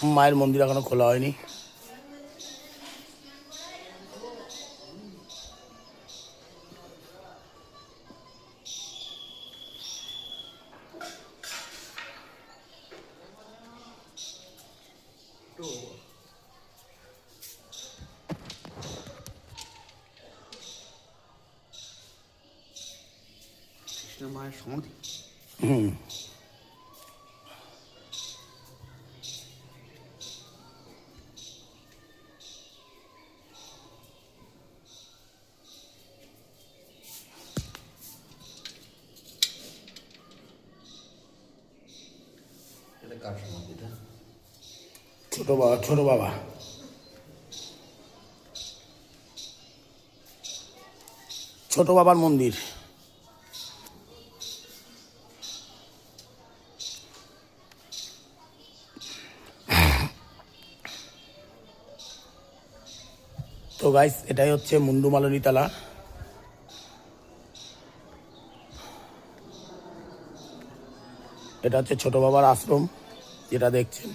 মায়ের মন্দির এখনো খোলা হয়নি। মায়ের সমাধি। এটা কার সমাধিটা? ছোট বাবা, ছোট বাবা। ছোট বাবার মন্দির। তো গাইস, এটাই হচ্ছে মুন্ডুমালনী তলা। এটা হচ্ছে ছোট বাবার আশ্রম, যেটা দেখছেন।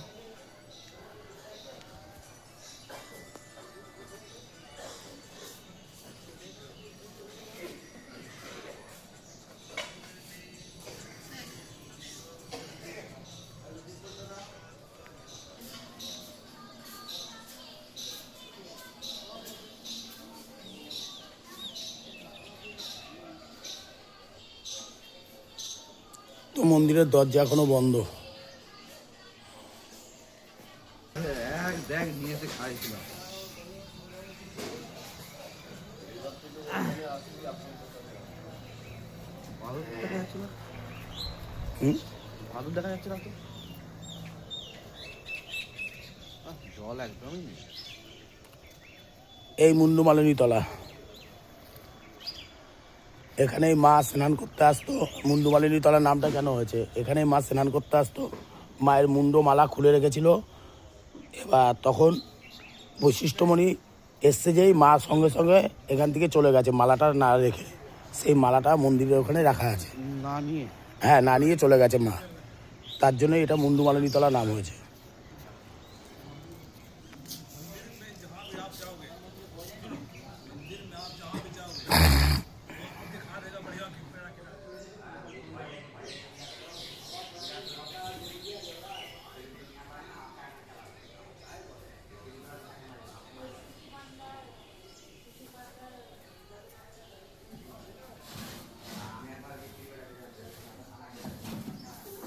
তো মন্দিরের দরজা এখনো বন্ধ। দেখ নিয়ে এসে খাইছিলাম। বাদুর দেখা যাচ্ছে না। বাদুর দেখা যাচ্ছে না তো। জল একদমই নেই। এই মুন্ডুমালনী তলা, এখানেই মা স্নান করতে আসতো। মুন্ডুমালিনী তলার নামটা কেন হয়েছে, এখানেই মা স্নান করতে আসতো। মায়ের মুন্ড মালা খুলে রেখেছিল। এবার তখন বৈশিষ্ট্যমণি এসছে, যেই মা সঙ্গে সঙ্গে এখান থেকে চলে গেছে মালাটা না রেখে। সেই মালাটা মন্দিরের ওখানে রাখা আছে। না নিয়ে? হ্যাঁ, না নিয়ে চলে গেছে মা, তার জন্য এটা মুন্ডুমালিনী তলা নাম হয়েছে।